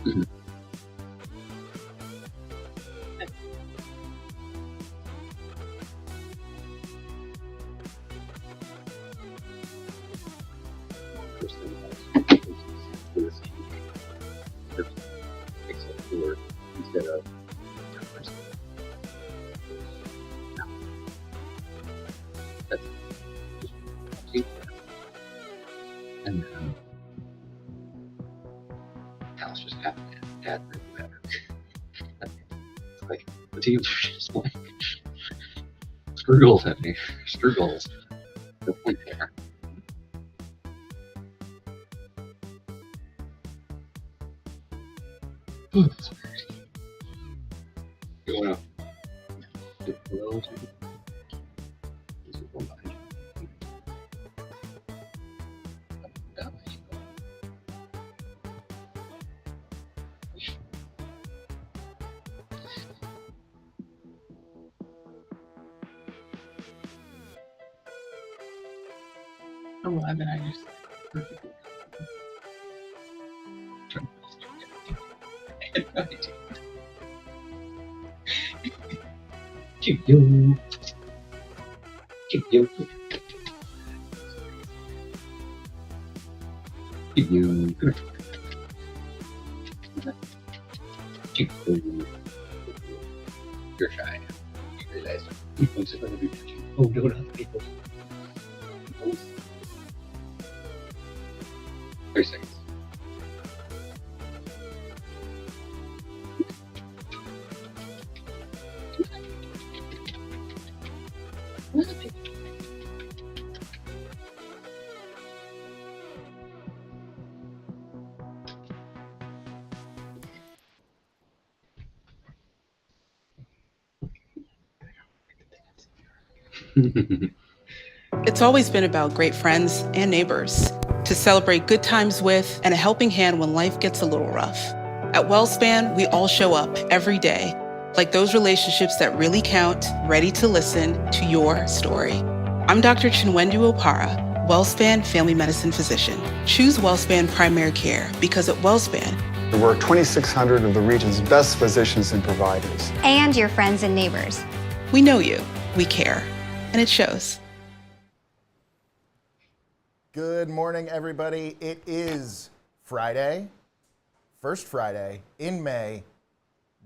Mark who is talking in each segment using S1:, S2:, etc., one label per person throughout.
S1: Mhm. First thing is except for instead of numbers. No. That's just two. And then Alice just got dad really better. Like the teams are just like screw goals at me. Screw goals. No point there. Oh, that's weird. Going up. Dip below. This is one behind you. Down behind you.
S2: Oh, 11, I just perfectly.
S1: Choo-choo. Choo-choo. Choo-choo. Come here. Choo-choo. You're shy. You realize people's are going to be watching. Oh, no, not people. 30 seconds.
S2: It's always been about great friends and neighbors to celebrate good times with and a helping hand when life gets a little rough. At WellSpan, we all show up every day, like those relationships that really count, ready to listen to your story. I'm Dr. Chinwendu Opara, WellSpan Family Medicine Physician. Choose WellSpan Primary Care because at WellSpan,
S3: We're 2,600 of the region's best physicians and providers.
S4: And your friends and neighbors.
S2: we know you, we care, and it shows.
S5: Good morning, everybody. It is Friday, first Friday in May.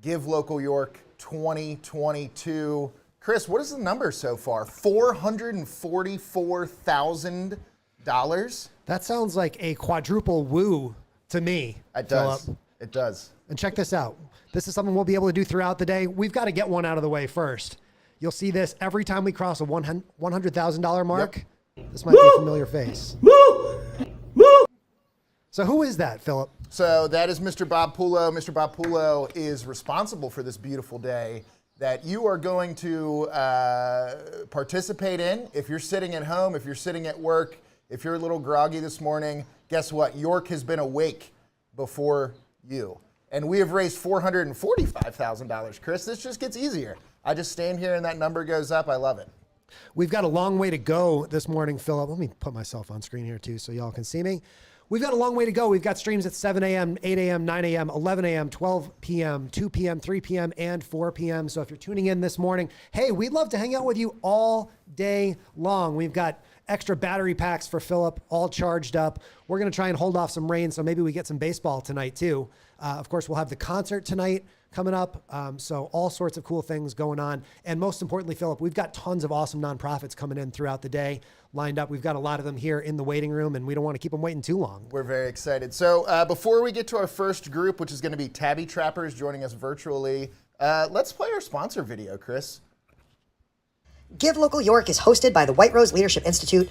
S5: Give Local York 2022. Chris, what is the number so far? $444,000?
S6: That sounds like a quadruple woo to me.
S5: It does.
S6: Phillip.
S5: It does.
S6: And check this out. This is something we'll be able to do throughout the day. We've got to get one out of the way first. You'll see this every time we cross a $100,000 mark. Yep. This might be a familiar face. So who is that, Phillip?
S5: So that is Mr. Bob Pulo. Mr. Bob Pulo is responsible for this beautiful day that you are going to participate in. If you're sitting at home, if you're sitting at work, if you're a little groggy this morning, guess what? York has been awake before you. And we have raised $445,000, Chris. This just gets easier. I just stand here and that number goes up. I love it.
S6: We've got a long way to go this morning, Phillip. Let me put myself on screen here too so y'all can see me. We've got a long way to go. We've got streams at 7 a.m., 8 a.m., 9 a.m., 11 a.m., 12 p.m., 2 p.m., 3 p.m., and 4 p.m. So if you're tuning in this morning, hey, we'd love to hang out with you all day long. We've got extra battery packs for Phillip, all charged up. We're going to try and hold off some rain, so maybe we get some baseball tonight too. Of course, we'll have the concert tonight coming up. So all sorts of cool things going on. And most importantly, Phillip, we've got tons of awesome nonprofits coming in throughout the day lined up. We've got a lot of them here in the waiting room, and we don't want to keep them waiting too long.
S5: We're very excited. So before we get to our first group, which is going to be Tabby Trappers joining us virtually, let's play our sponsor video, Chris.
S7: Give Local York is hosted by the White Rose Leadership Institute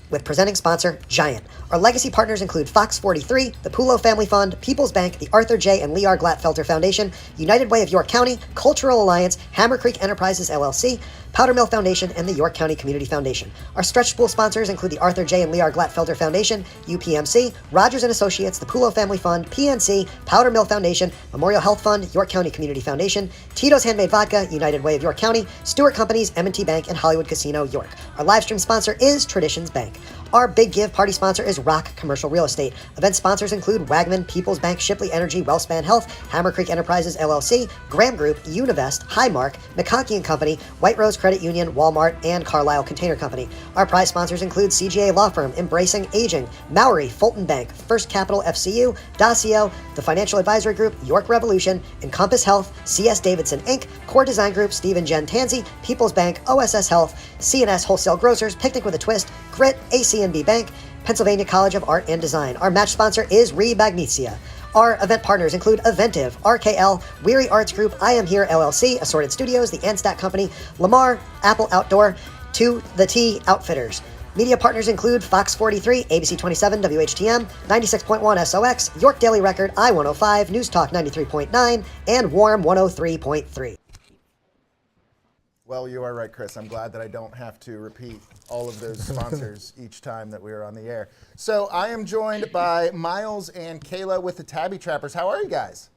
S7: with presenting sponsor Giant. Our legacy partners include Fox 43, the Pulo Family Fund, People's Bank, the Arthur J. and Lee R. Glatfelter Foundation, United Way of York County, Cultural Alliance, Hammer Creek Enterprises LLC, Powder Mill Foundation, and the York County Community Foundation. Our stretch pool sponsors include the Arthur J. and Lee R. Glatfelter Foundation, UPMC, Rogers & Associates, the Pulo Family Fund, PNC, Powder Mill Foundation, Memorial Health Fund, York County Community Foundation, Tito's Handmade Vodka, United Way of York County, Stewart Companies, M&T Bank, and Hollywood Casino York. Our live stream sponsor is Traditions Bank. Our Big Give party sponsor is Rock Commercial Real Estate. Event sponsors include Wagman, People's Bank, Shipley Energy, Wellspan Health, Hammer Creek Enterprises LLC, Graham Group, Univest, Highmark, McConkey and Company, White Rose Credit Union, Walmart, and Carlisle Container Company. Our prize sponsors include CGA Law Firm, Embracing Aging, Maori, Fulton Bank, First Capital FCU, Dacio, the Financial Advisory Group, York Revolution, Encompass Health, CS Davidson Inc., Core Design Group, Steve and Jen Tanzi, People's Bank, OSS Health, CNS Wholesale Grocers, Picnic with a Twist, Grit, ACNB Bank, Pennsylvania College of Art and Design. Our match sponsor is Rebagnesia. Our event partners include Aventive, RKL, Weary Arts Group, I Am Here LLC, Assorted Studios, The Anstat Company, Lamar, Apple Outdoor, To The T Outfitters. Media partners include Fox 43, ABC 27, WHTM, 96.1 SOX, York Daily Record, I-105, News Talk 93.9, and Warm 103.3.
S5: Well, you are right, Chris. I'm glad that I don't have to repeat all of those sponsors each time that we are on the air. So I am joined by Miles and Kayla with the Tabby Trappers. How are you guys?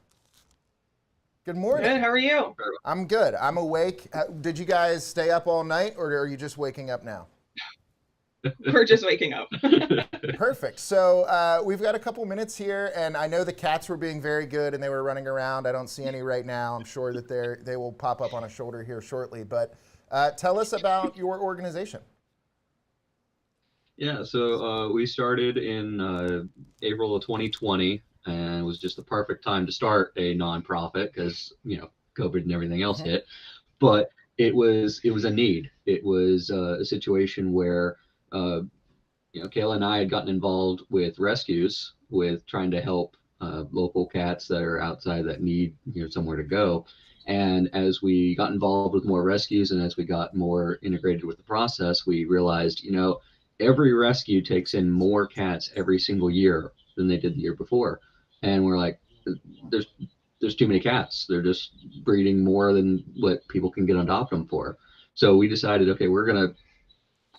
S5: Good morning.
S8: Good. How are you?
S5: I'm good. I'm awake. Did you guys stay up all night, or are you just waking up now?
S8: We're just waking up.
S5: Perfect. So we've got a couple minutes here, and I know the cats were being very good, and they were running around. I don't see any right now. I'm sure that they will pop up on a shoulder here shortly. But tell us about your organization.
S9: Yeah, so we started in April of 2020, and it was just the perfect time to start a nonprofit because, you know, COVID and everything else hit. But it was a need. It was a situation where you know, Kayla and I had gotten involved with rescues, with trying to help local cats that are outside that need, you know, somewhere to go. And as we got involved with more rescues and as we got more integrated with the process, we realized, you know, every rescue takes in more cats every single year than they did the year before. And we're like, there's too many cats. They're just breeding more than what people can get adopt them for. So we decided, okay, we're going to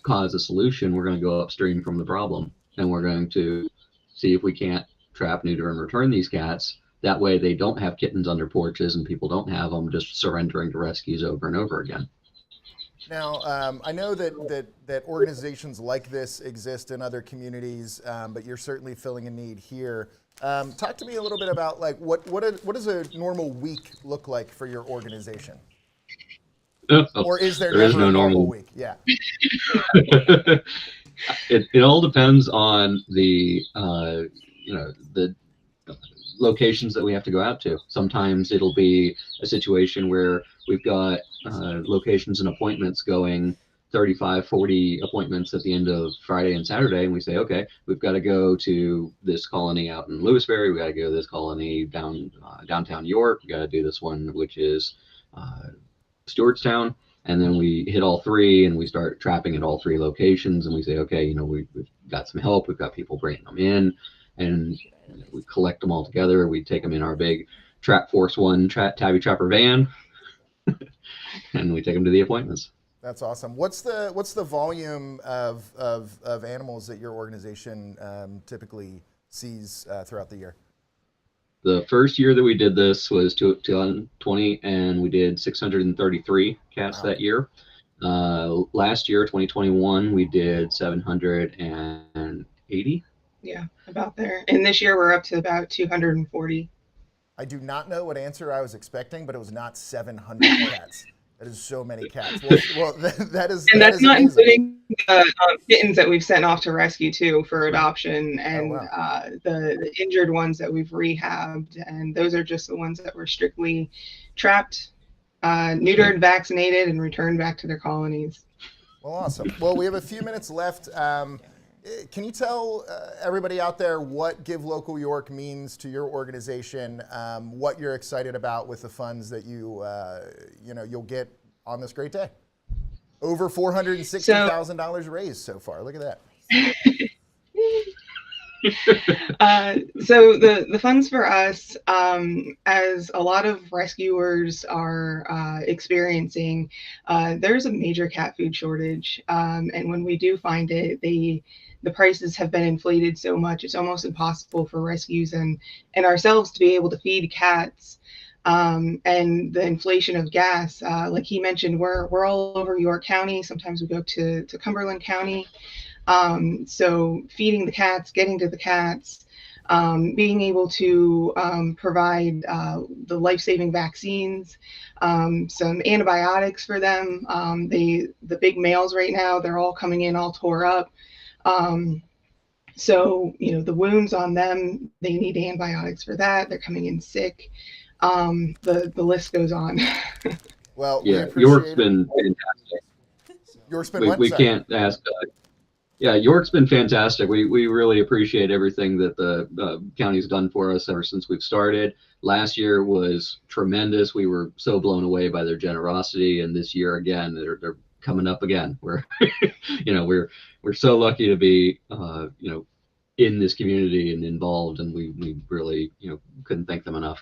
S9: cause a solution. We're going to go upstream from the problem, and we're going to see if we can't trap, neuter, and return these cats. That way they don't have kittens under porches and people don't have them just surrendering to rescues over and over again.
S5: Now, I know that organizations like this exist in other communities, but you're certainly filling a need here. Talk to me a little bit about, like, what does a normal week look like for your organization? Or is there never
S9: no
S5: a normal week? Yeah.
S9: It all depends on the you know, the locations that we have to go out to. Sometimes it'll be a situation where we've got locations and appointments going 35, 40 appointments at the end of Friday and Saturday, and we say, okay, we've got to go to this colony out in Lewisberry, we got to go to this colony downtown York, we got to do this one which is Stewartstown, and then we hit all three and we start trapping at all three locations, and we say, okay, you know, we've got some help, we've got people bringing them in, and we collect them all together. We take them in our big Trap Force One Tabby Trapper van, and we take them to the appointments.
S5: That's awesome. What's the volume of animals that your organization typically sees throughout the year?
S9: The first year that we did this was 2020, and we did 633 cats that year. Last year, 2021, we did 780.
S8: Yeah, about there. And this year we're up to about 240.
S5: I do not know what answer I was expecting, but it was not 700 cats. That is so many cats. Well, that is.
S8: And that's not
S5: amazing.
S8: including the kittens that we've sent off to rescue too for adoption, and the injured ones that we've rehabbed. And those are just the ones that were strictly trapped, neutered, vaccinated, and returned back to their colonies.
S5: Well, awesome. Well, we have a few minutes left. Can you tell everybody out there what Give Local York means to your organization, what you're excited about with the funds that you'll get on this great day? Over $460,000 raised so far. Look at that.
S8: So the funds for us, as a lot of rescuers are experiencing, there's a major cat food shortage, and when we do find it, the prices have been inflated so much it's almost impossible for rescues and ourselves to be able to feed cats. And the inflation of gas, like he mentioned, we're all over York County. Sometimes we go to Cumberland County. So feeding the cats, getting to the cats, being able to provide the life-saving vaccines, some antibiotics for them. The big males right now, they're all coming in all tore up. So, the wounds on them, they need antibiotics for that. They're coming in sick. The list goes on.
S5: Well,
S9: yeah, York's been fantastic.
S5: York's been
S9: we can't ask. Yeah, York's been fantastic. We really appreciate everything that the county's done for us ever since we've started. Last year was tremendous. We were so blown away by their generosity, and this year again, they're coming up again. We're, we're so lucky to be, in this community and involved, and we really, couldn't thank them enough.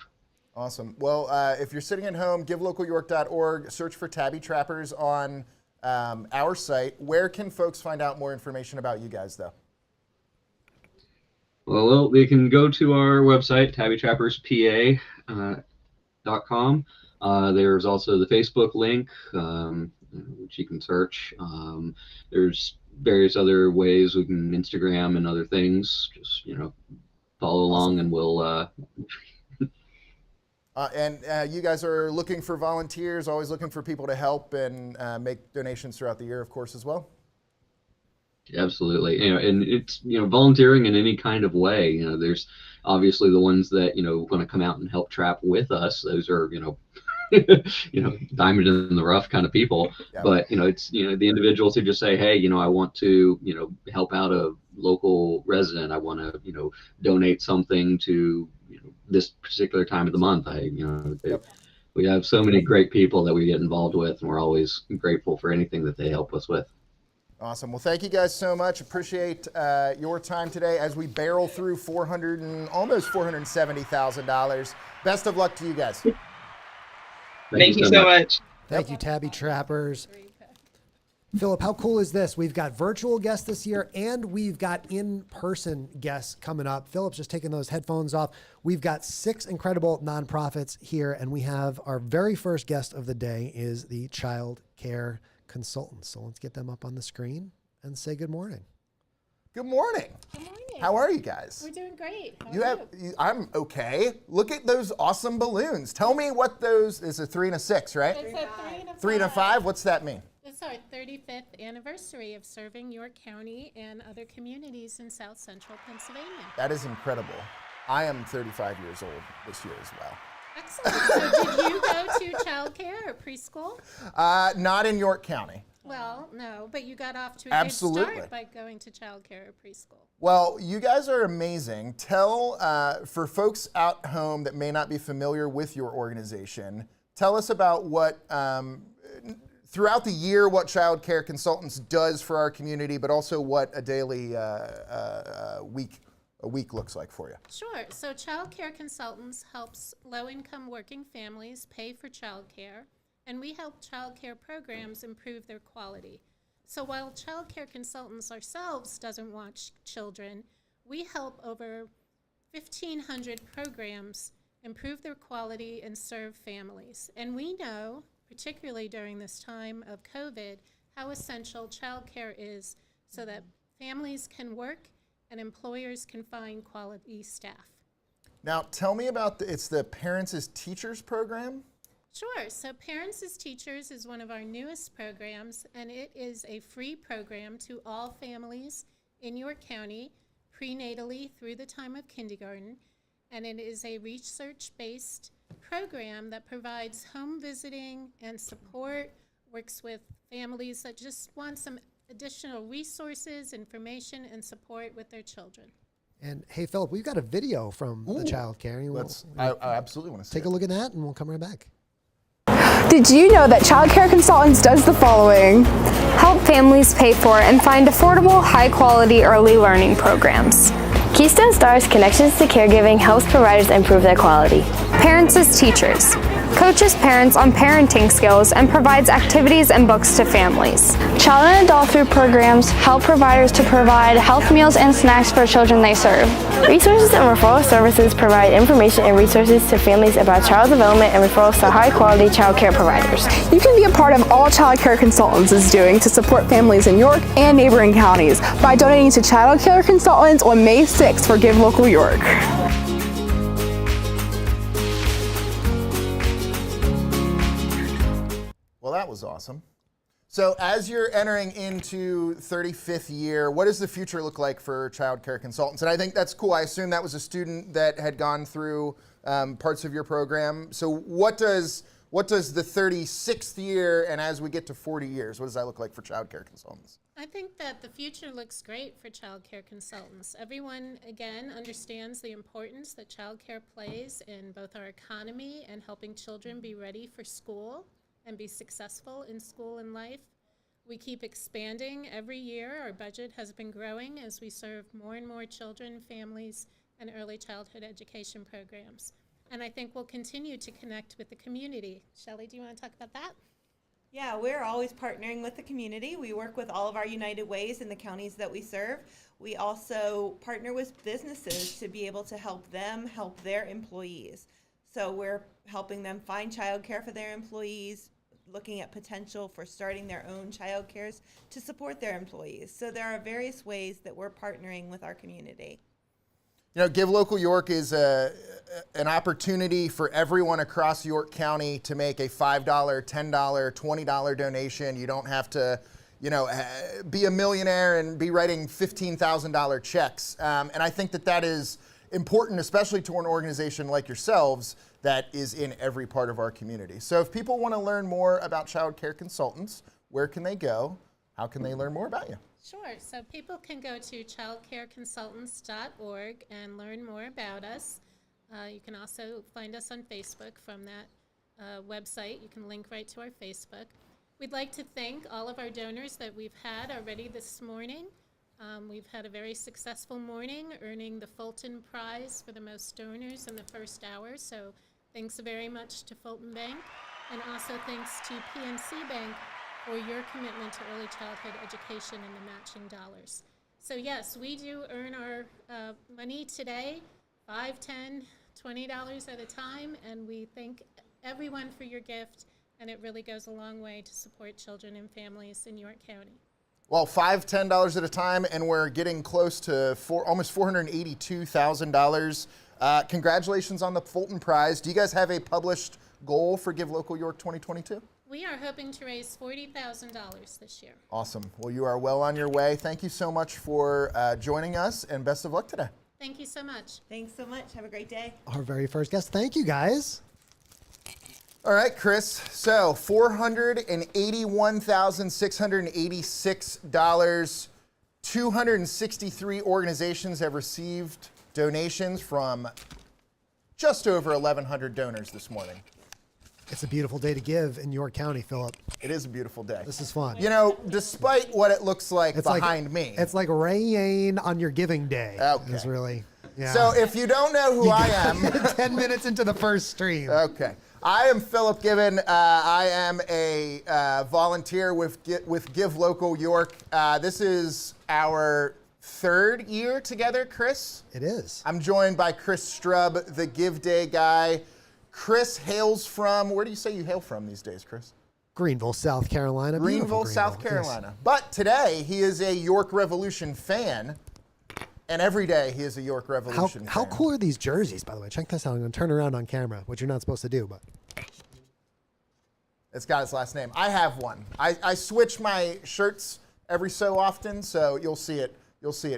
S5: Awesome. Well, if you're sitting at home, givelocalyork.org, search for Tabby Trappers on our site. Where can folks find out more information about you guys, though?
S9: Well, they can go to our website, tabbytrapperspa.com. There's also the Facebook link, which you can search. There's various other ways we can Instagram and other things. Just, follow along and we'll...
S5: And you guys are looking for volunteers, always looking for people to help and make donations throughout the year, of course, as well.
S9: Absolutely. And it's, volunteering in any kind of way. There's obviously the ones that, want to come out and help trap with us. Those are, diamond in the rough kind of people. Yeah. But, it's, the individuals who just say, hey, I want to, help out a local resident. I want to, donate something to, this particular time of the month. We have so many great people that we get involved with, and we're always grateful for anything that they help us with.
S5: Awesome. Well, thank you guys so much. Appreciate your time today as we barrel through almost $470,000. Best of luck to you guys.
S8: Thank you so much.
S6: Thank you, Tabby Trappers. Philip, how cool is this? We've got virtual guests this year, and we've got in-person guests coming up. Philip's just taking those headphones off. We've got 6 incredible nonprofits here, and we have our very first guest of the day is the child care consultants. So let's get them up on the screen and say good morning.
S5: Good morning.
S10: Good morning.
S5: How are you guys?
S10: We're doing great. How
S5: are you? I'm okay. Look at those awesome balloons. Tell me what those is. A 3 and a 6, right?
S10: It's a 3 and a 5.
S5: 3 and a 5. What's that mean?
S10: It's our 35th anniversary of serving York County and other communities in South Central Pennsylvania.
S5: That is incredible. I am 35 years old this year as well.
S10: Excellent. So did you go to child care or preschool?
S5: Not in York County.
S10: Well, no, but you got off to a good start by going to child care or preschool.
S5: Well, you guys are amazing. Tell, for folks out home that may not be familiar with your organization, tell us about what, throughout the year, what Child Care Consultants does for our community, but also what a daily week looks like for you.
S10: Sure. So Child Care Consultants helps low-income working families pay for child care, and we help child care programs improve their quality. So while Child Care Consultants ourselves doesn't watch children, we help over 1,500 programs improve their quality and serve families. And we know, particularly during this time of COVID, how essential child care is so that families can work and employers can find quality staff.
S5: Now, tell me about it's the Parents as Teachers program?
S10: Sure. So Parents as Teachers is one of our newest programs, and it is a free program to all families in York County, prenatally through the time of kindergarten, and it is a research-based program that provides home visiting and support, works with families that just want some additional resources, information, and support with their children.
S6: And hey, Philip, we've got a video from the child care.
S5: I absolutely want to see
S6: take a look at that, and we'll come right back.
S11: Did you know that Child Care Consultants does the following?
S4: Help families pay for and find affordable, high-quality early learning programs.
S11: Keystone Stars Connections to Caregiving helps providers improve their quality.
S4: Parents as teachers. Coaches parents on parenting skills and provides activities and books to families.
S11: Child and adult food programs help providers to provide health meals and snacks for children they serve.
S12: Resources and referral services provide information and resources to families about child development and referrals to high-quality child care providers.
S11: You can be a part of all Child Care Consultants is doing to support families in York and neighboring counties by donating to Child Care Consultants on May 6th for Give Local York.
S5: Well, that was awesome. So as you're entering into 35th year, what does the future look like for Child Care Consultants? And I think that's cool. I assume that was a student that had gone through parts of your program. So what does the 36th year, and as we get to 40 years, what does that look like for Child Care Consultants?
S10: I think that the future looks great for child care consultants. Everyone, again, understands the importance that child care plays in both our economy and helping children be ready for school and be successful in school and life. We keep expanding every year. Our budget has been growing as we serve more and more children, families, and early childhood education programs. And I think we'll continue to connect with the community. Shelley, do you want to talk about that?
S13: Yeah, we're always partnering with the community. We work with all of our United Ways in the counties that we serve. We also partner with businesses to be able to help them help their employees. So we're helping them find childcare for their employees, looking at potential for starting their own child cares to support their employees. So there are various ways that we're partnering with our community.
S5: You know, Give Local York is an opportunity for everyone across York County to make a $5, $10, $20 donation. You don't have to, be a millionaire and be writing $15,000 checks. And I think that is important, especially to an organization like yourselves that is in every part of our community. So if people want to learn more about Child Care Consultants, where can they go? How can they learn more about you?
S10: Sure. So people can go to childcareconsultants.org and learn more about us. You can also find us on Facebook from that website. You can link right to our Facebook. We'd like to thank all of our donors that we've had already this morning. We've had a very successful morning, earning the Fulton Prize for the most donors in the first hour. So thanks very much to Fulton Bank, and also thanks to PNC Bank for your commitment to early childhood education and the matching dollars. So yes, we do earn our money today, $5, $10, $20 at a time, and we thank everyone for your gift, and it really goes a long way to support children and families in York County.
S5: Well, $5, $10 at a time, and we're getting close to almost $482,000. Congratulations on the Fulton Prize. Do you guys have a published goal for Give Local York 2022?
S10: We are hoping to raise $40,000 this year.
S5: Awesome. Well, you are well on your way. Thank you so much for joining us, and best of luck today.
S10: Thank you so much.
S13: Thanks so much. Have a great day.
S6: Our very first guest. Thank you, guys.
S5: All right, Chris. So $481,686. 263 organizations have received donations from just over 1,100 donors this morning.
S6: It's a beautiful day to give in York County, Philip.
S5: It is a beautiful day.
S6: This is fun.
S5: You know, despite what it looks like behind me.
S6: It's like rain on your giving day.
S5: Okay.
S6: It's really, yeah.
S5: So if you don't know who I am.
S6: 10 minutes into the first stream.
S5: Okay. I am Philip Gibbon. I am a volunteer with Give Local York. This is our third year together, Chris.
S6: It is.
S5: I'm joined by Chris Strub, the Give Day guy. Chris hails from, where do you say you hail from these days, Chris?
S6: Greenville, South Carolina.
S5: Greenville, South Carolina. Yes. But today he is a York Revolution fan. And every day he is a York Revolution fan.
S6: How cool are these jerseys, by the way? Check this out. I'm going to turn around on camera, which you're not supposed to do, but.
S5: It's got his last name. I have one. I switch my shirts every so often, so you'll see it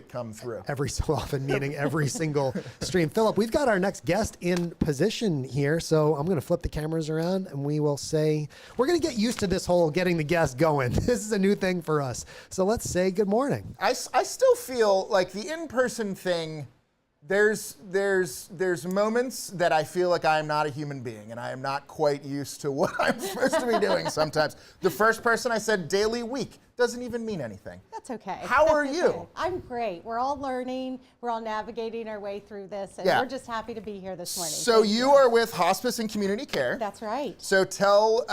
S5: come through.
S6: Every so often, meaning every single stream. Philip, we've got our next guest in position here, so I'm going to flip the cameras around, and we will say, we're going to get used to this whole getting the guest going. This is a new thing for us. So let's say good morning.
S5: I still feel like the in-person thing There's moments that I feel like I am not a human being and I am not quite used to what I'm supposed to be doing sometimes. The first person I said daily, week doesn't even mean anything.
S14: That's okay.
S5: How are
S14: That's
S5: you?
S14: okay. I'm great. We're all learning. We're all navigating our way through this, and we're just happy to be here this morning.
S5: So you are with Hospice and Community Care.
S14: That's right.
S5: So tell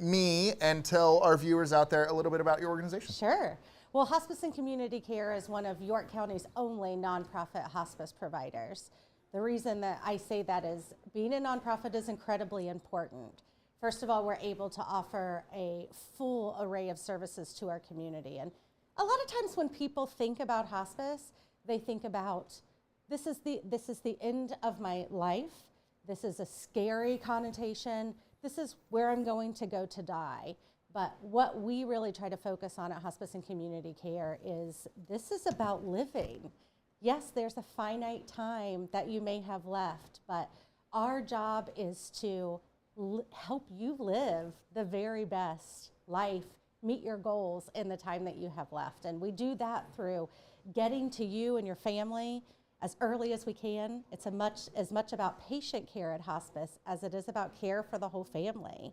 S5: me and tell our viewers out there a little bit about your organization.
S14: Sure. Well, Hospice and Community Care is one of York County's only nonprofit hospice providers. The reason that I say that is being a nonprofit is incredibly important. First of all, we're able to offer a full array of services to our community. And a lot of times when people think about hospice, they think about, this is the end of my life. This is a scary connotation. This is where I'm going to go to die. But what we really try to focus on at Hospice and Community Care is this is about living. Yes, there's a finite time that you may have left, but our job is to help you live the very best life, meet your goals in the time that you have left. And we do that through getting to you and your family as early as we can. It's as much about patient care at hospice as it is about care for the whole family.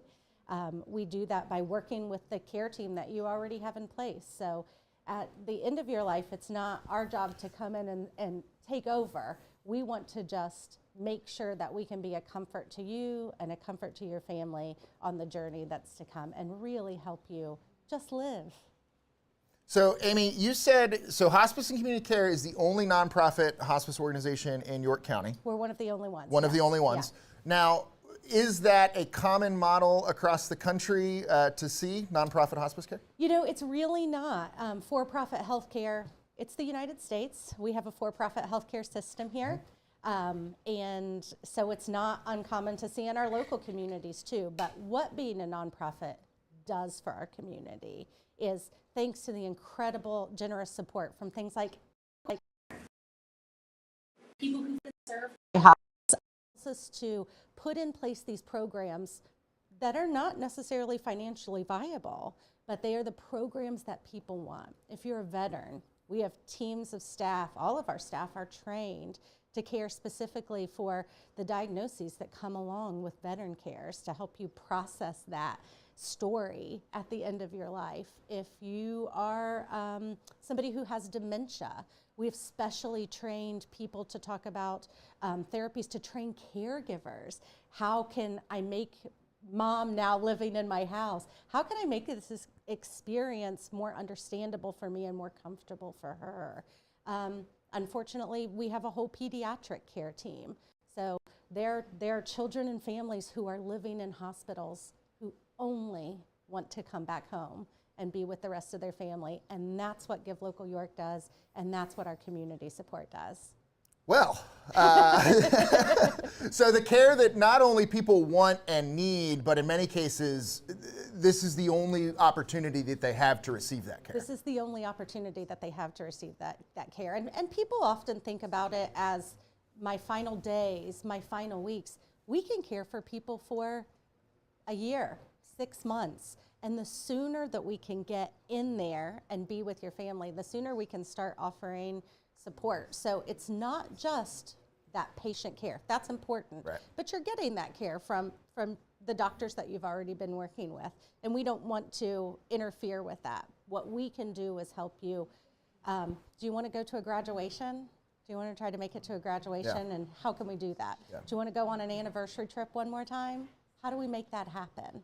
S14: We do that by working with the care team that you already have in place. So at the end of your life, it's not our job to come in and take over. We want to just make sure that we can be a comfort to you and a comfort to your family on the journey that's to come and really help you just live.
S5: So Amy, you said, so Hospice and Community Care is the only nonprofit hospice organization in York County.
S14: We're one of the only ones.
S5: One of the only ones.
S14: Yeah.
S5: Now, is that a common model across the country to see nonprofit hospice care?
S14: You know, it's really not. For-profit healthcare, it's the United States. We have a for-profit healthcare system here. And so it's not uncommon to see in our local communities too. But what being a nonprofit does for our community is thanks to the incredible generous support from things like people who serve us to put in place these programs that are not necessarily financially viable, but they are the programs that people want. If you're a veteran, we have teams of staff, all of our staff are trained to care specifically for the diagnoses that come along with veteran cares to help you process that story at the end of your life. If you are somebody who has dementia, we have specially trained people to talk about therapies to train caregivers. How can I make mom now living in my house, how can I make this experience more understandable for me and more comfortable for her? Unfortunately, we have a whole pediatric care team. So there are children and families who are living in hospitals who only want to come back home and be with the rest of their family. And that's what Give Local York does, and that's what our community support does.
S5: Well, so the care that not only people want and need, but in many cases, this is the only opportunity that they have to receive that care.
S14: This is the only opportunity that they have to receive that care. And people often think about it as my final days, my final weeks. We can care for people for a year, 6 months. And the sooner that we can get in there and be with your family, the sooner we can start offering support. So it's not just that patient care. That's important. Right. But you're getting that care from the doctors that you've already been working with. And we don't want to interfere with that. What we can do is help you. Do you want to go to a graduation? Do you want to try to make it to a graduation? Yeah. And how can we do that? Yeah. Do you want to go on an anniversary trip one more time? How do we make that happen?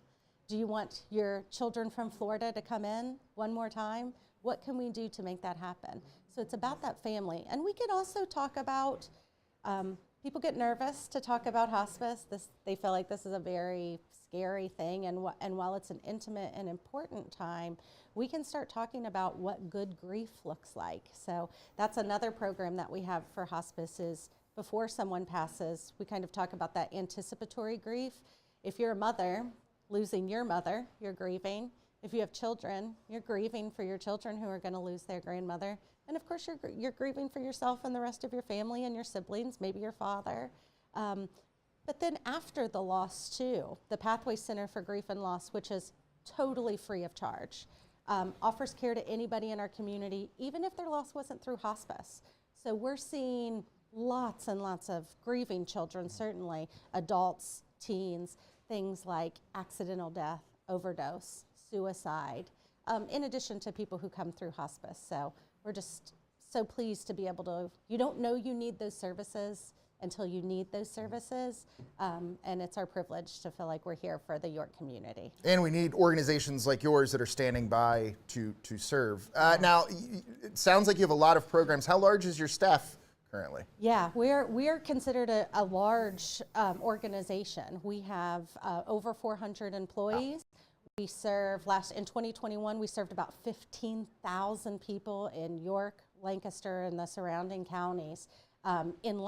S14: Do you want your children from Florida to come in one more time? What can we do to make that happen? So it's about that family. And we can also talk about, people get nervous to talk about hospice. They feel like this is a very scary thing. And while it's an intimate and important time, we can start talking about what good grief looks like. So that's another program that we have for hospice is before someone passes, we kind of talk about that anticipatory grief. If you're a mother, losing your mother, you're grieving. If you have children, you're grieving for your children who are going to lose their grandmother. And of course, you're grieving for yourself and the rest of your family and your siblings, maybe your father. But then after the loss too, the Pathway Center for Grief and Loss, which is totally free of charge, offers care to anybody in our community, even if their loss wasn't through hospice. So we're seeing lots and lots of grieving children, certainly adults, teens, things like accidental death, overdose, suicide, in addition to people who come through hospice. So we're just so pleased to be able to, you don't know you need those services until you need those services. And it's our privilege to feel like we're here for the York community.
S5: And we need organizations like yours that are standing by to serve. Now, it sounds like you have a lot of programs. How large is your staff currently?
S14: Yeah, we're considered a large organization. We have over 400 employees. Wow. We serve, in 2021, we served about 15,000 people in York, Lancaster, and the surrounding counties. In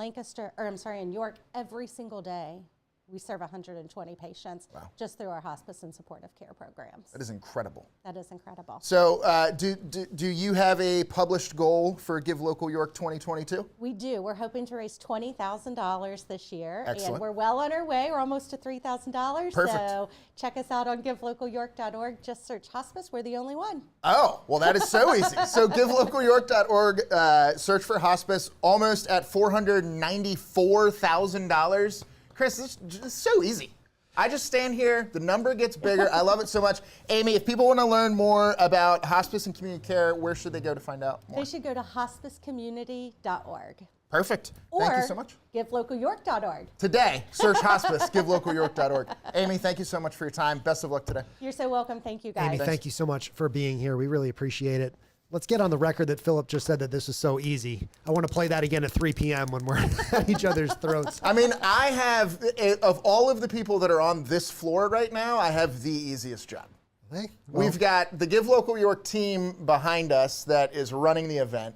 S14: York, every single day, we serve 120 patients just through our hospice and supportive care programs.
S5: That is incredible.
S14: That is incredible.
S5: So do you have a published goal for Give Local York 2022?
S14: We do. We're hoping to raise $20,000 this year.
S5: Excellent.
S14: And we're well on our way. We're almost to $3,000.
S5: Perfect.
S14: So check us out on givelocalyork.org. Just search hospice. We're the only one.
S5: Oh, well, that is so easy. So givelocalyork.org, search for hospice, almost at $494,000. Chris, this is so easy. I just stand here, the number gets bigger. I love it so much. Amy, if people want to learn more about hospice and community care, where should they go to find out more?
S14: They should go to hospicecommunity.org.
S5: Perfect.
S14: Or
S5: thank you so much.
S14: givelocalyork.org.
S5: Today, search hospice, givelocalyork.org. Amy, thank you so much for your time. Best of luck today.
S14: You're so welcome. Thank you, guys.
S6: Amy, thank you so much for being here. We really appreciate it. Let's get on the record that Philip just said that this is so easy. I want to play that again at 3 p.m. when we're at each other's throats.
S5: I mean, I have, of all of the people that are on this floor right now, I have the easiest job.
S6: Well,
S5: we've got the Give Local York team behind us that is running the event.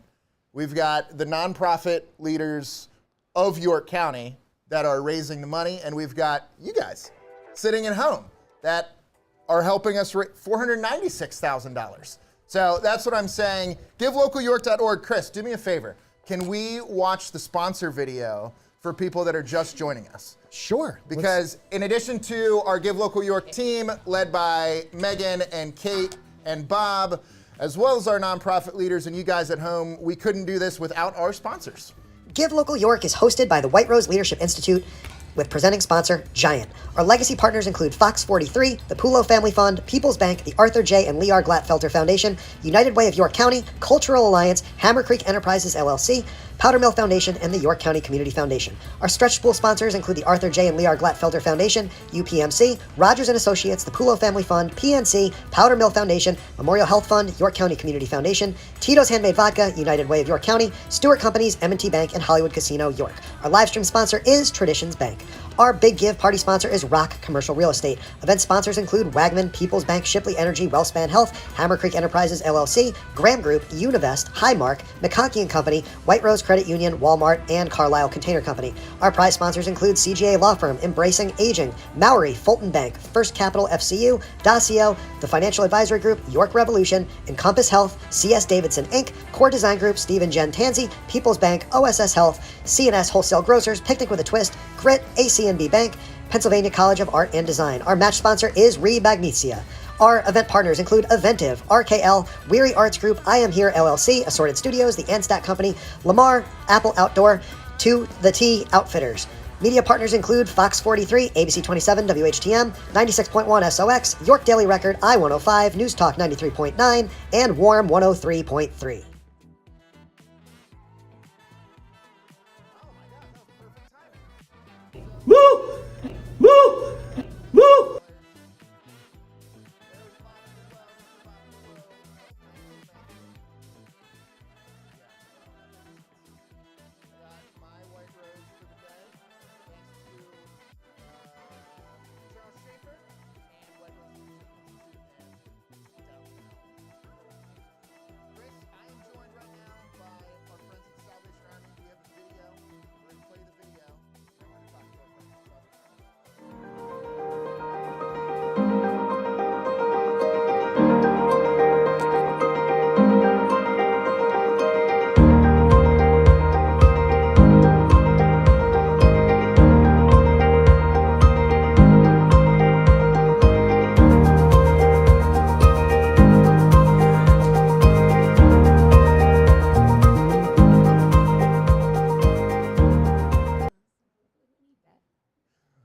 S5: We've got the nonprofit leaders of York County that are raising the money, and we've got you guys sitting at home that are helping us raise $496,000. So that's what I'm saying. GiveLocalYork.org. Chris, do me a favor. Can we watch the sponsor video for people that are just joining us?
S6: Sure.
S5: Because in addition to our Give Local York team, led by Megan and Kate and Bob, as well as our nonprofit leaders and you guys at home, we couldn't do this without our sponsors.
S7: Give Local York is hosted by the White Rose Leadership Institute with presenting sponsor Giant. Our legacy partners include Fox 43, the Pulo Family Fund, People's Bank, the Arthur J. and Lee R. Glatfelter Foundation, United Way of York County, Cultural Alliance, Hammer Creek Enterprises LLC, Powder Mill Foundation, and the York County Community Foundation. Our stretch spool sponsors include the Arthur J. and Lee R. Glatfelter Foundation, UPMC, Rogers & Associates, the Pulo Family Fund, PNC, Powder Mill Foundation, Memorial Health Fund, York County Community Foundation, Tito's Handmade Vodka, United Way of York County, Stewart Companies, M&T Bank, and Hollywood Casino, York. Our live stream sponsor is Traditions Bank. Our Big Give party sponsor is Rock Commercial Real Estate. Event sponsors include Wagman, People's Bank, Shipley Energy, Wellspan Health, Hammer Creek Enterprises LLC, Graham Group, Univest, Highmark, McConkey & Company, White Rose Credit Union, Walmart, and Carlisle Container Company. Our prize sponsors include CGA Law Firm, Embracing Aging, Maori, Fulton Bank, First Capital FCU, Dacio, the Financial Advisory Group, York Revolution, Encompass Health, CS Davidson Inc., Core Design Group, Steve and Jen Tansey, People's Bank, OSS Health, C&S Wholesale Grocers, Picnic with a Twist, Grit, ACNB Bank, Pennsylvania College of Art and Design. Our match sponsor is Rebagnesia. Our event partners include Eventive, RKL, Weary Arts Group, I Am Here LLC, Assorted Studios, The Anstat Company, Lamar, Appell Outdoor, To The T Outfitters. Media partners include Fox 43, ABC 27, WHTM, 96.1 SOX, York Daily Record, I-105, News Talk 93.9, and Warm 103.3.
S15: Woo! Woo! Woo!
S5: I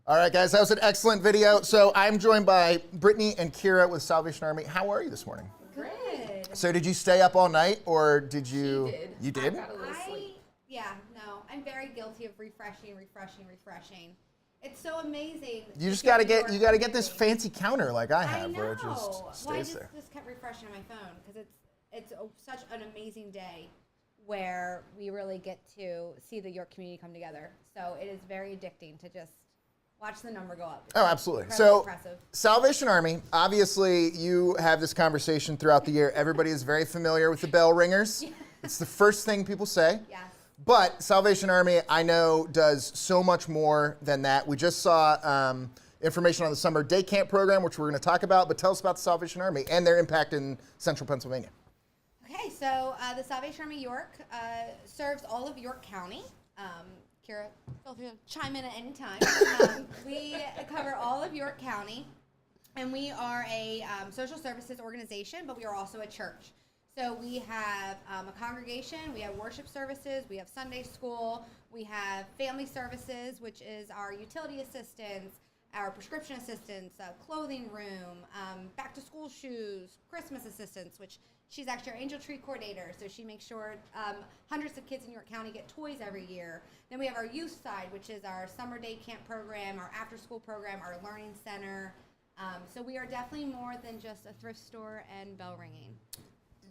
S5: All right, guys, that was an excellent video. So I'm joined by Brittany and Kira with Salvation Army. How are you this morning?
S16: Good.
S5: So did you stay up all night, or did you?
S16: She did.
S5: You did?
S16: I'm very guilty of refreshing. It's so amazing.
S5: You just gotta get this fancy counter like I have, where it just stays there.
S16: Just kept refreshing my phone because it's such an amazing day where we really get to see the York community come together. So it is very addicting to just watch the number go up.
S5: Oh, absolutely.
S16: Incredibly
S5: So,
S16: impressive.
S5: Salvation Army, obviously you have this conversation throughout the year. Everybody is very familiar with the bell ringers. It's the first thing people say.
S16: Yes.
S5: But Salvation Army, I know, does so much more than that. We just saw information on the summer day camp program, which we're going to talk about, but tell us about the Salvation Army and their impact in central Pennsylvania.
S16: Okay, so the Salvation Army York serves all of York County. Kira, feel free to chime in at any time. We cover all of York County, and we are a social services organization, but we are also a church. So we have a congregation, we have worship services, we have Sunday school, we have family services, which is our utility assistants, our prescription assistants, clothing room, back to school shoes, Christmas assistants, which she's actually our angel tree coordinator, so she makes sure hundreds of kids in York County get toys every year. Then we have our youth side, which is our summer day camp program, our after school program, our learning center. So we are definitely more than just a thrift store and bell ringing.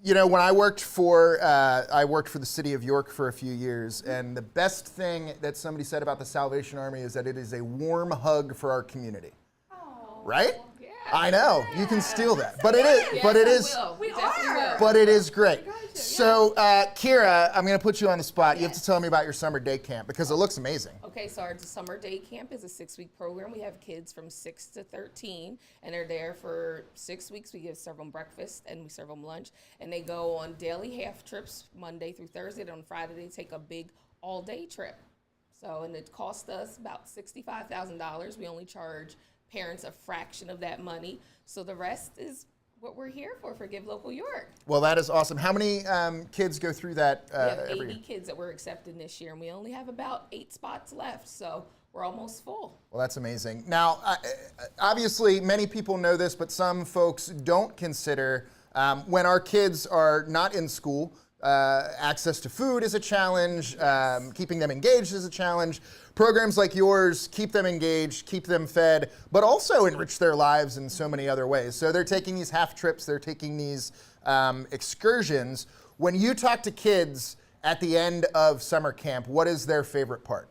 S5: You know, when I worked for the city of York for a few years, and the best thing that somebody said about the Salvation Army is that it is a warm hug for our community. Oh, right? Yeah. I know, you can steal that, but it is, but it is great. So, Kira, I'm going to put you on the spot. You have to tell me about your summer day camp because it looks amazing.
S17: Okay, so our summer day camp is a 6-week program. We have kids from 6 to 13, and they're there for 6 weeks. We serve them breakfast and we serve them lunch, and they go on daily half trips Monday through Thursday. And on Friday, they take a big all-day trip. So, and it costs us about $65,000. We only charge parents a fraction of that money. So the rest is what we're here for Give Local York.
S5: Well, that is awesome. How many kids go through that
S17: we have
S5: every
S17: 80 kids that we're accepting this year, and we only have about 8 spots left, so we're almost full.
S5: Well, that's amazing. Now, obviously, many people know this, but some folks don't consider when our kids are not in school, access to food is a challenge, keeping them engaged is a challenge. Programs like yours keep them engaged, keep them fed, but also enrich their lives in so many other ways. So they're taking these half trips, they're taking these excursions. When you talk to kids at the end of summer camp, what is their favorite part?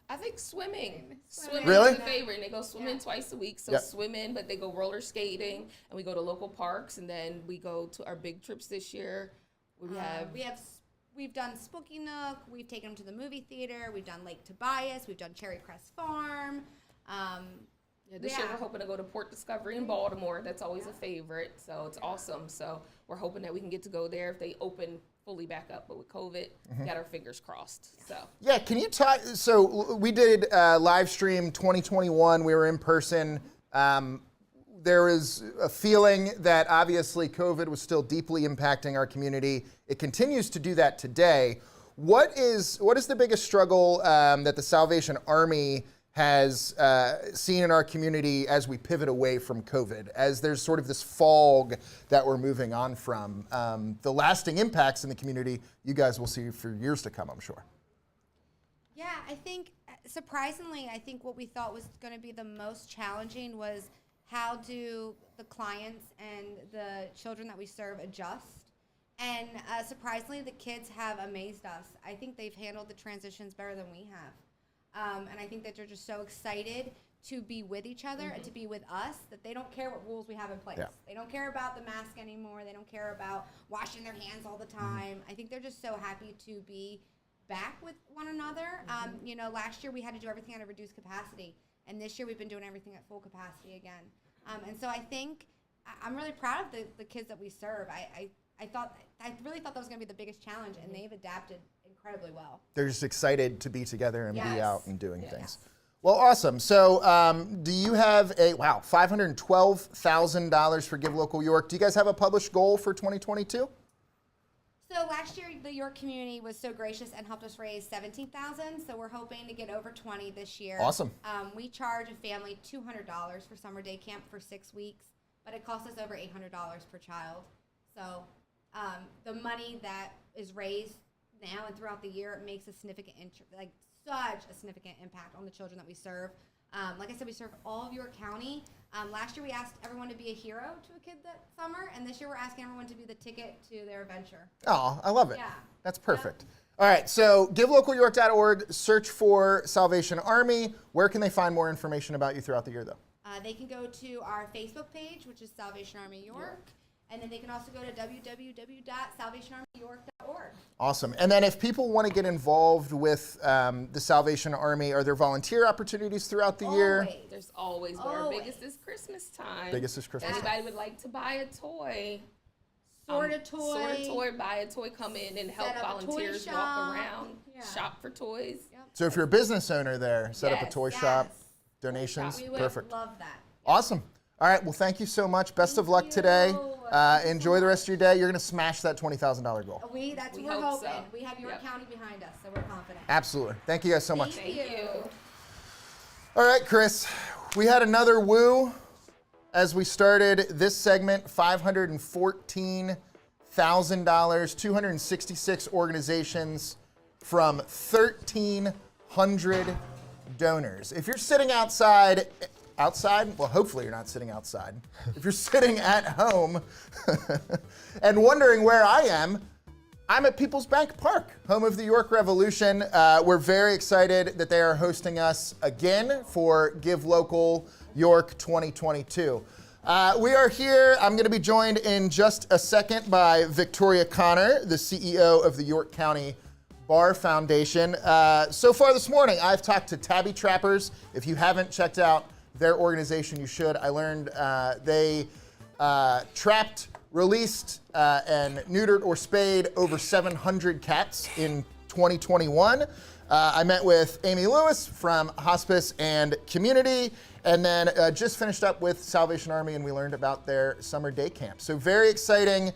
S17: I think swimming. Swimming
S5: Really?
S17: is the favorite. And they go swimming twice a week, so swimming, but they go roller skating, and we go to local parks, and then we go to our big trips this year.
S16: We've done Spooky Nook, we've taken them to the movie theater, we've done Lake Tobias, we've done Cherry Crest Farm.
S17: This year we're hoping to go to Port Discovery in Baltimore. That's always a favorite, so it's awesome. So we're hoping that we can get to go there if they open fully back up. But with COVID, we got our fingers crossed. So
S5: yeah, can you talk? So we did live stream 2021. We were in person. There was a feeling that obviously COVID was still deeply impacting our community. It continues to do that today. What is the biggest struggle that the Salvation Army has seen in our community as we pivot away from COVID, as there's sort of this fog that we're moving on from? The lasting impacts in the community you guys will see for years to come, I'm sure.
S16: Yeah, I think, surprisingly, I think what we thought was going to be the most challenging was how do the clients and the children that we serve adjust? And surprisingly, the kids have amazed us. I think they've handled the transitions better than we have. And I think that they're just so excited to be with each other and to be with us that they don't care what rules we have in place. Yeah. They don't care about the mask anymore. They don't care about washing their hands all the time. I think they're just so happy to be back with one another. You know, last year we had to do everything at a reduced capacity. And this year we've been doing everything at full capacity again. And so I think I'm really proud of the kids that we serve. I really thought that was going to be the biggest challenge, and they've adapted incredibly well.
S5: They're just excited to be together and be out and doing things. Well, awesome. So do you have $512,000 for Give Local York. Do you guys have a published goal for 2022?
S16: So last year, the York community was so gracious and helped us raise $17,000. So we're hoping to get over 20 this year.
S5: Awesome.
S16: We charge a family $200 for summer day camp for 6 weeks, but it costs us over $800 per child. So the money that is raised now and throughout the year, it makes a significant, such a significant impact on the children that we serve. Like I said, we serve all of York County. Last year, we asked everyone to be a hero to a kid that summer, and this year we're asking everyone to be the ticket to their adventure.
S5: Oh, I love it.
S16: Yeah.
S5: That's perfect. All right, so givelocalyork.org, search for Salvation Army. Where can they find more information about you throughout the year, though?
S16: They can go to our Facebook page, which is Salvation Army York, and then they can also go to www.salvationarmyyork.org.
S5: Awesome. And then if people want to get involved with the Salvation Army, are there volunteer opportunities throughout the year?
S17: There's always, but our biggest is Christmas time.
S5: Biggest is Christmas time.
S17: Anybody would like to buy a toy.
S16: Sort a toy,
S17: buy a toy, come in and help volunteers walk around, shop for toys.
S5: So if you're a business owner there, set up a toy shop, donations,
S16: We would
S5: perfect.
S16: love that.
S5: Awesome. All right, well, thank you so much. Best of luck today. Enjoy the rest of your day. You're going to smash that $20,000 goal.
S16: We're hoping. So. We have York County behind us, so we're confident.
S5: Absolutely. Thank you guys so much.
S16: Thank you.
S5: All right, Chris, we had another woo as we started this segment, $514,000, 266 organizations from 1,300 donors. If you're sitting outside, well, hopefully you're not sitting outside. If you're sitting at home and wondering where I am, I'm at People's Bank Park, home of the York Revolution. We're very excited that they are hosting us again for Give Local York 2022. We are here. I'm going to be joined in just a second by Victoria Connor, the CEO of the York County Bar Foundation. So far this morning, I've talked to Tabby Trappers. If you haven't checked out their organization, you should. I learned they trapped, released, and neutered or spayed over 700 cats in 2021. I met with Amy Lewis from Hospice and Community, and then just finished up with Salvation Army, and we learned about their summer day camp. So very exciting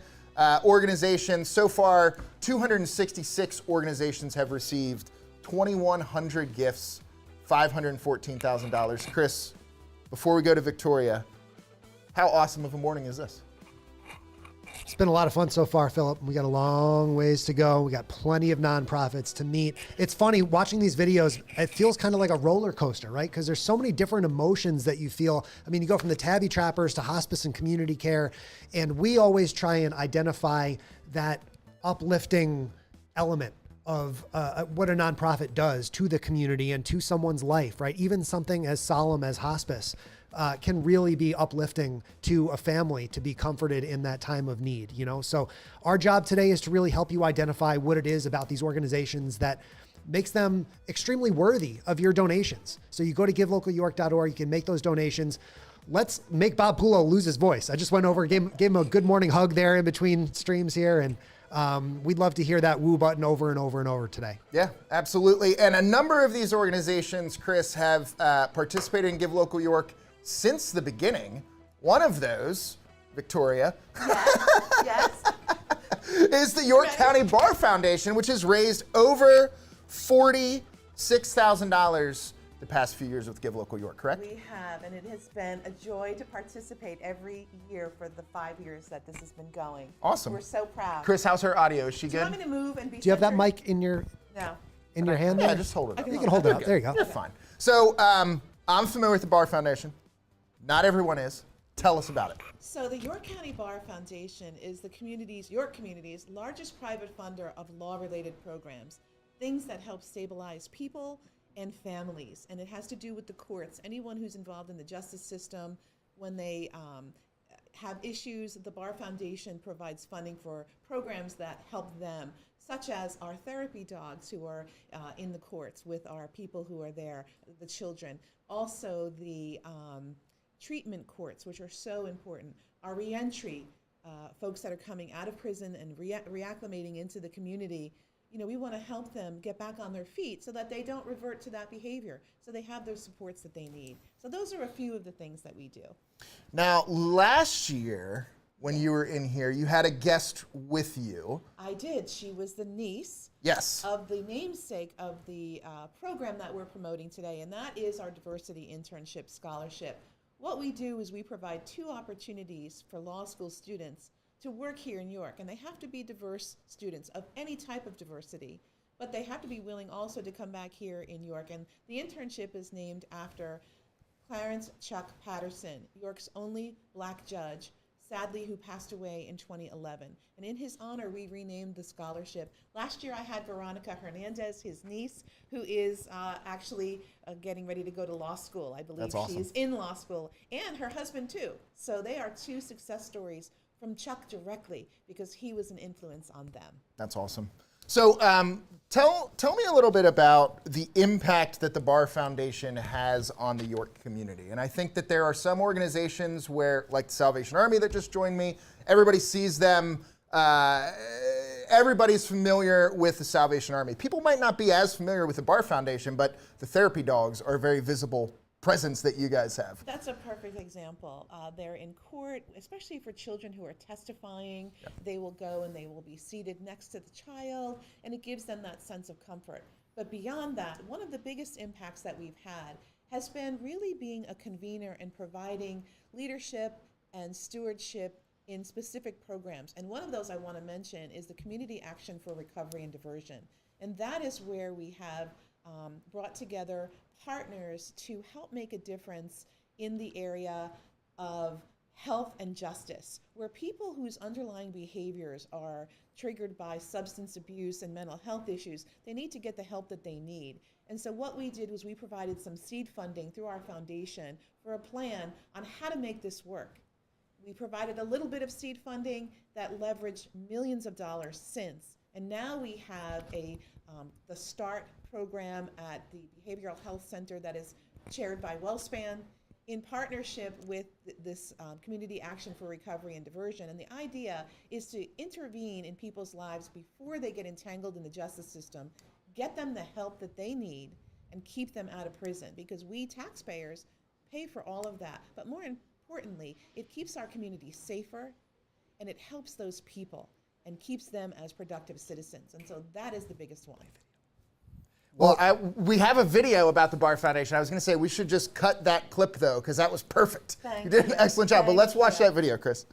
S5: organization. So far, 266 organizations have received 2,100 gifts, $514,000. Chris, before we go to Victoria, how awesome of a morning is this?
S6: It's been a lot of fun so far, Philip. We got a long ways to go. We got plenty of nonprofits to meet. It's funny watching these videos. It feels kind of like a roller coaster, right? Because there's so many different emotions that you feel. I mean, you go from the Tabby Trappers to hospice and community care, and we always try and identify that uplifting element of what a nonprofit does to the community and to someone's life, right? Even something as solemn as hospice can really be uplifting to a family to be comforted in that time of need, you know? So our job today is to really help you identify what it is about these organizations that makes them extremely worthy of your donations. So you go to givelocalyork.org, you can make those donations. Let's make Bob Pulo lose his voice. I just went over, gave him a good morning hug there in between streams here, and we'd love to hear that woo button over and over and over today.
S5: Yeah, absolutely. And a number of these organizations, Chris, have participated in Give Local York since the beginning. One of those, Victoria,
S18: Yes.
S5: is the York County Bar Foundation, which has raised over $46,000 the past few years with Give Local York, correct?
S18: We have, and it has been a joy to participate every year for the 5 years that this has been going.
S5: Awesome.
S18: We're so proud.
S5: Chris, how's her audio? Is she
S18: Do you
S5: good?
S18: want me to move and be
S6: Do you have that
S18: centered?
S6: mic in your
S18: No.
S6: hand there?
S5: Yeah, just hold it up.
S6: You can hold it up. There you go.
S5: You're fine. So I'm familiar with the Bar Foundation. Not everyone is. Tell us about it.
S18: So the York County Bar Foundation is the York community's largest private funder of law-related programs, things that help stabilize people and families. And it has to do with the courts. Anyone who's involved in the justice system, when they have issues, the Bar Foundation provides funding for programs that help them, such as our therapy dogs who are in the courts with our people who are there, the children. Also the treatment courts, which are so important. Our reentry, folks that are coming out of prison and reacclimating into the community, you know, we want to help them get back on their feet so that they don't revert to that behavior, so they have those supports that they need. So those are a few of the things that we do.
S5: Now, last year, when you were in here. You had a guest with you.
S18: I did. She was the niece
S5: Yes.
S18: of the namesake of the program that we're promoting today, and that is our Diversity Internship Scholarship. What we do is we provide 2 opportunities for law school students to work here in York, and they have to be diverse students of any type of diversity, but they have to be willing also to come back here in York. And the internship is named after Clarence Chuck Patterson, York's only black judge, sadly, who passed away in 2011. And in his honor, we renamed the scholarship. Last year, I had Veronica Hernandez, his niece, who is actually getting ready to go to law school. I believe
S5: That's awesome.
S18: she's in law school, and her husband, too. So they are 2 success stories from Chuck directly, because he was an influence on them.
S5: That's awesome. So tell me a little bit about the impact that the Bar Foundation has on the York community. And I think that there are some organizations where, like the Salvation Army that just joined me, everybody sees them, everybody's familiar with the Salvation Army. People might not be as familiar with the Bar Foundation, but the therapy dogs are a very visible presence that you guys have.
S18: That's a perfect example. They're in court, especially for children who are testifying. Yep. They will go and they will be seated next to the child, and it gives them that sense of comfort. But beyond that, one of the biggest impacts that we've had has been really being a convener and providing leadership and stewardship in specific programs. And one of those I want to mention is the Community Action for Recovery and Diversion. And that is where we have brought together partners to help make a difference in the area of health and justice, where people whose underlying behaviors are triggered by substance abuse and mental health issues, they need to get the help that they need. And so what we did was we provided some seed funding through our foundation for a plan on how to make this work. We provided a little bit of seed funding that leveraged millions of dollars since. And now we have the START program at the Behavioral Health Center that is chaired by WellSpan in partnership with this Community Action for Recovery and Diversion. And the idea is to intervene in people's lives before they get entangled in the justice system, get them the help that they need, and keep them out of prison, because we taxpayers pay for all of that. But more importantly, it keeps our community safer, and it helps those people and keeps them as productive citizens. And so that is the biggest one.
S5: Well, we have a video about the Bar Foundation. I was going to say we should just cut that clip, though, because that was perfect. You did an excellent job. But let's watch that video, Chris.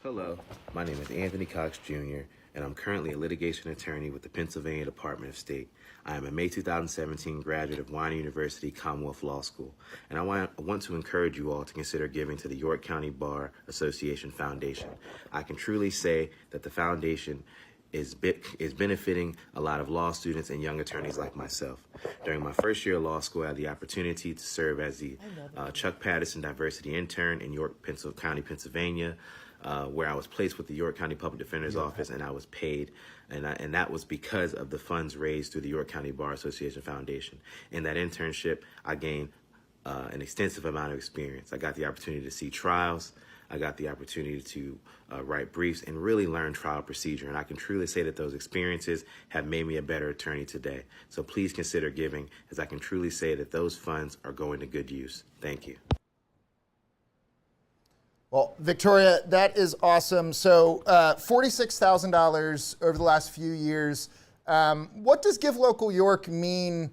S19: Hello, my name is Anthony Cox Jr., and I'm currently a litigation attorney with the Pennsylvania Department of State. I am a May 2017 graduate of Wine University Commonwealth Law School, and I want to encourage you all to consider giving to the York County Bar Association Foundation. I can truly say that the foundation is benefiting a lot of law students and young attorneys like myself. During my first year of law school, I had the opportunity to serve as the Chuck Patterson Diversity Intern in York County, Pennsylvania, where I was placed with the York County Public Defender's Office, and I was paid, and that was because of the funds raised through the York County Bar Association Foundation. In that internship, I gained an extensive amount of experience. I got the opportunity to see trials. I got the opportunity to write briefs and really learn trial procedure. And I can truly say that those experiences have made me a better attorney today. So please consider giving, as I can truly say that those funds are going to good use. Thank you.
S5: Well, Victoria, that is awesome. So $46,000 over the last few years. What does Give Local York mean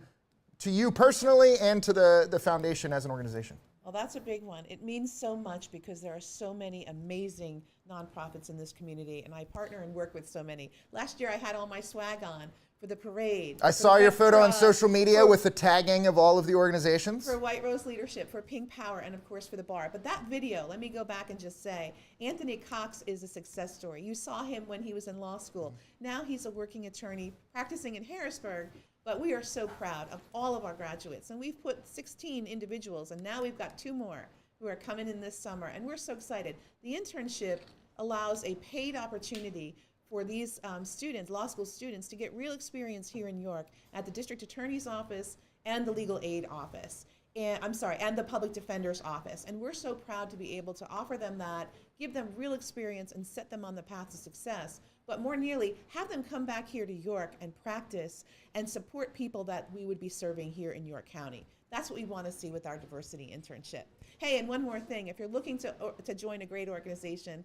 S5: to you personally and to the foundation as an organization?
S18: Well, that's a big one. It means so much because there are so many amazing nonprofits in this community, and I partner and work with so many. Last year, I had all my swag on for the parade.
S5: I saw your photo on social media with the tagging of all of the organizations.
S18: For White Rose Leadership, for Pink Power, and of course for the bar. But that video, let me go back and just say, Anthony Cox is a success story. You saw him when he was in law school. Now he's a working attorney practicing in Harrisburg. But we are so proud of all of our graduates. And we've put 16 individuals, and now we've got 2 more who are coming in this summer. And we're so excited. The internship allows a paid opportunity for these students, law school students, to get real experience here in York at the District Attorney's Office and the Legal Aid Office. And the Public Defender's Office. And we're so proud to be able to offer them that, give them real experience, and set them on the path to success. But more nearly, have them come back here to York and practice and support people that we would be serving here in York County. That's what we want to see with our diversity internship. Hey, and one more thing, if you're looking to join a great organization,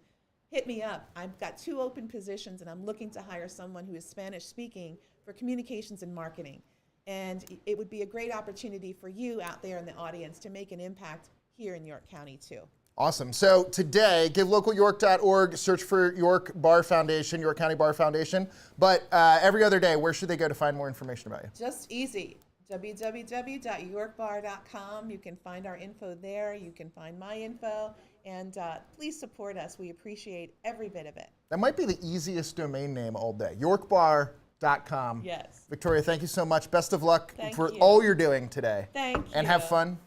S18: hit me up. I've got 2 open positions, and I'm looking to hire someone who is Spanish speaking for communications and marketing. And it would be a great opportunity for you out there in the audience to make an impact here in York County too.
S5: Awesome. So today, givelocalyork.org, search for York Bar Foundation, York County Bar Foundation. But every other day, where should they go to find more information about you?
S18: Just easy. www.yorkbar.com. You can find our info there. You can find my info. And please support us. We appreciate every bit of it.
S5: That might be the easiest domain name all day. yorkbar.com.
S18: Yes.
S5: Victoria, thank you so much. Best of luck
S18: Thank
S5: for
S18: you.
S5: all you're doing today.
S18: Thank you.
S5: And have fun.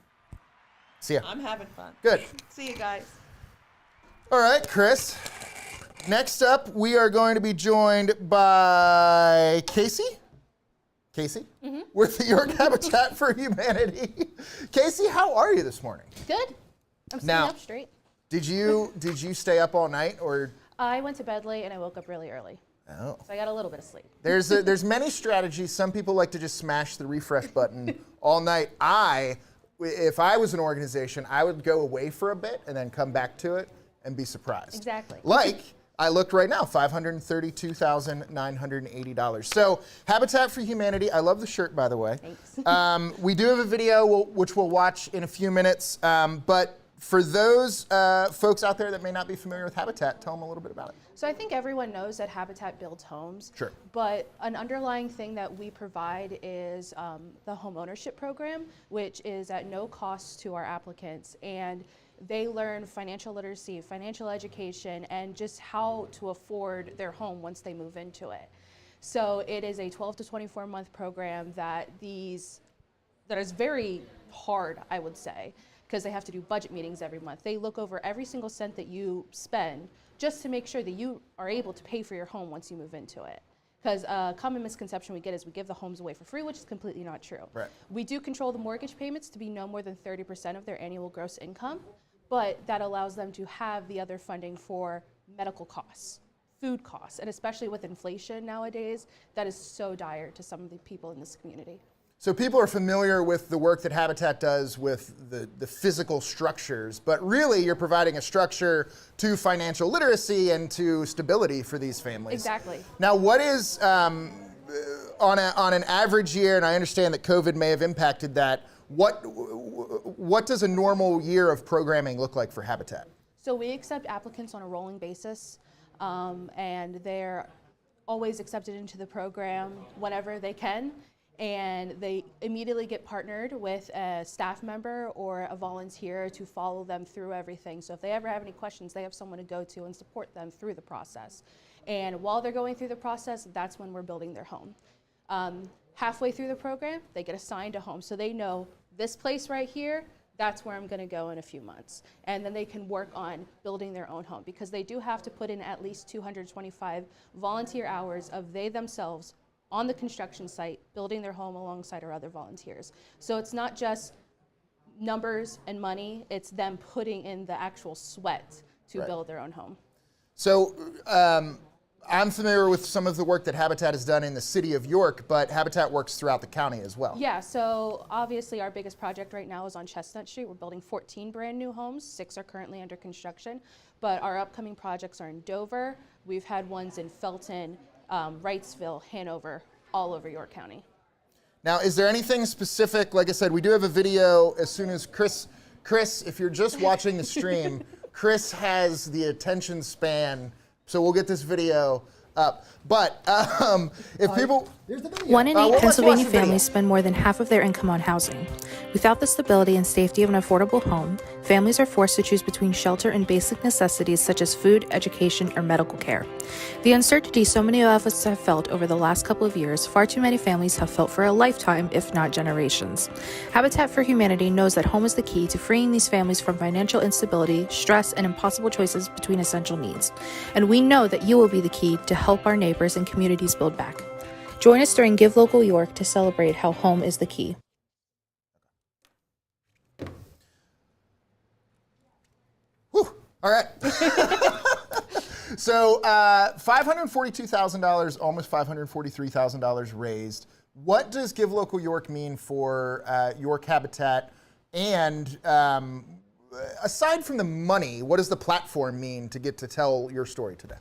S5: See ya.
S18: I'm having fun.
S5: Good.
S18: See you guys.
S5: All right, Chris. Next up, we are going to be joined by Casey. Casey, with the York Habitat for Humanity. Casey, how are you this morning?
S20: Good. I'm sitting
S5: Now,
S20: up straight.
S5: Did you stay up all night, or?
S20: I went to bed late and I woke up really early.
S5: Oh.
S20: So I got a little bit of sleep.
S5: There's many strategies. Some people like to just smash the refresh button all night. If I was an organization, I would go away for a bit and then come back to it and be surprised.
S20: Exactly.
S5: Like I looked right now, $532,980. So Habitat for Humanity, I love the shirt, by the way.
S20: Thanks.
S5: We do have a video which we'll watch in a few minutes, but for those folks out there that may not be familiar with Habitat, tell them a little bit about it.
S20: So I think everyone knows that Habitat builds homes.
S5: Sure.
S20: But an underlying thing that we provide is the home ownership program, which is at no cost to our applicants. And they learn financial literacy, financial education, and just how to afford their home once they move into it. So it is a 12 to 24 month program that is very hard, I would say, because they have to do budget meetings every month. They look over every single cent that you spend just to make sure that you are able to pay for your home once you move into it. Because a common misconception we get is we give the homes away for free, which is completely not true.
S5: Right.
S20: We do control the mortgage payments to be no more than 30% of their annual gross income, but that allows them to have the other funding for medical costs, food costs, and especially with inflation nowadays, that is so dire to some of the people in this community.
S5: So people are familiar with the work that Habitat does with the physical structures, but really you're providing a structure to financial literacy and to stability for these families.
S20: Exactly.
S5: Now, what is, on an average year, and I understand that COVID may have impacted that, what does a normal year of programming look like for Habitat?
S20: So we accept applicants on a rolling basis, and they're always accepted into the program whenever they can. And they immediately get partnered with a staff member or a volunteer to follow them through everything. So if they ever have any questions, they have someone to go to and support them through the process. And while they're going through the process, that's when we're building their home. Halfway through the program, they get assigned a home. So they know this place right here, that's where I'm gonna go in a few months. And then they can work on building their own home, because they do have to put in at least 225 volunteer hours of they themselves on the construction site, building their home alongside our other volunteers. So it's not just numbers and money, it's them putting in the actual sweat to build their own home.
S5: So I'm familiar with some of the work that Habitat has done in the city of York, but Habitat works throughout the county as well.
S20: Yeah, so obviously our biggest project right now is on Chestnut Street. We're building 14 brand new homes, 6 are currently under construction, but our upcoming projects are in Dover. We've had ones in Felton, Wrightsville, Hanover, all over York County.
S5: Now, is there anything specific? Like I said, we do have a video as soon as Chris, if you're just watching the stream, Chris has the attention span, so we'll get this video up. But if people...
S21: 1 in 8 Pennsylvania families spend more than half of their income on housing. Without the stability and safety of an affordable home, families are forced to choose between shelter and basic necessities such as food, education, or medical care. The uncertainty so many of us have felt over the last couple of years, far too many families have felt for a lifetime, if not generations. Habitat for Humanity knows that home is the key to freeing these families from financial instability, stress, and impossible choices between essential needs. And we know that you will be the key to help our neighbors and communities build back. Join us during Give Local York to celebrate how home is the key.
S5: Whew. All right. So $542,000, almost $543,000 raised. What does Give Local York mean for York Habitat? And aside from the money, what does the platform mean to get to tell your story today?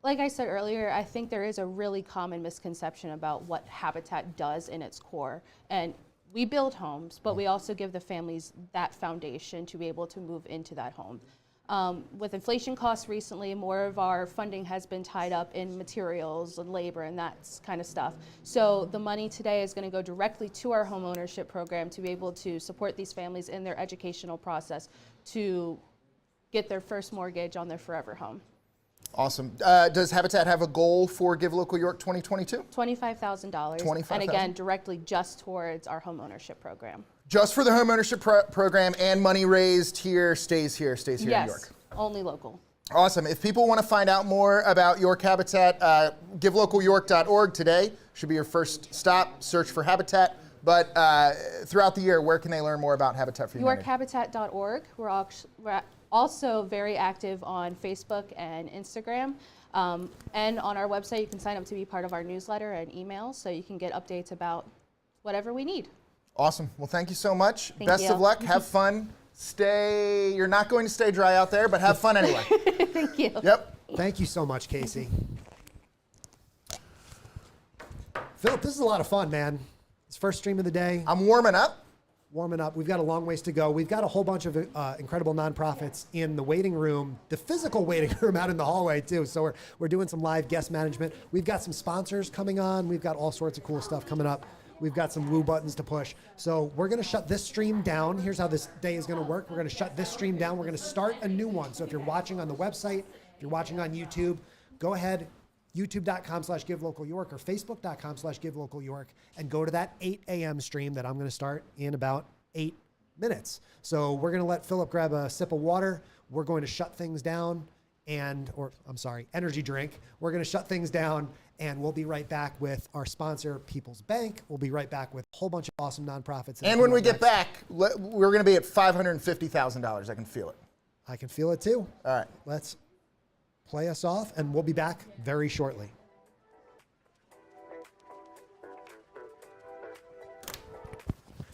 S20: Like I said earlier, I think there is a really common misconception about what Habitat does in its core. And we build homes, but we also give the families that foundation to be able to move into that home. With inflation costs recently, more of our funding has been tied up in materials and labor and that kind of stuff. So the money today is going to go directly to our home ownership program to be able to support these families in their educational process to get their first mortgage on their forever home.
S5: Awesome. Does Habitat have a goal for Give Local York 2022?
S20: $25,000.
S5: $25,000.
S20: And again, directly just towards our home ownership program.
S5: Just for the home ownership program, and money raised here stays
S20: Yes,
S5: in York.
S20: only local.
S5: Awesome. If people want to find out more about York Habitat, givelocalyork.org today should be your first stop. Search for Habitat. But throughout the year, where can they learn more about Habitat for Humanity?
S20: YorkHabitat.org. We're also very active on Facebook and Instagram. And on our website, you can sign up to be part of our newsletter and email so you can get updates about whatever we need.
S5: Awesome. Well, thank you so much.
S20: Thank
S5: Best
S20: you.
S5: of luck. Have fun. You're not going to stay dry out there, but have fun anyway.
S20: Thank you.
S5: Yep.
S6: Thank you so much, Casey. Philip, this is a lot of fun, man. It's first stream of the day.
S5: I'm warming up.
S6: We've got a long ways to go. We've got a whole bunch of incredible nonprofits in the waiting room, the physical waiting room out in the hallway too. So we're doing some live guest management. We've got some sponsors coming on. We've got all sorts of cool stuff coming up. We've got some woo buttons to push. So we're going to shut this stream down. Here's how this day is going to work. We're going to shut this stream down. We're going to start a new one. So if you're watching on the website, if you're watching on YouTube, go ahead, youtube.com/GiveLocalYork or Facebook.com/GiveLocalYork, and go to that 8 a.m. stream that I'm going to start in about 8 minutes. So we're going to let Philip grab a sip of water. We're going to shut things down energy drink. We're going to shut things down, and we'll be right back with our sponsor, People's Bank. We'll be right back with a whole bunch of awesome nonprofits.
S5: And when we get back, we're going to be at $550,000. I can feel it.
S6: I can feel it too.
S5: All right.
S6: Let's play us off, and we'll be back very shortly.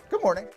S5: Good morning.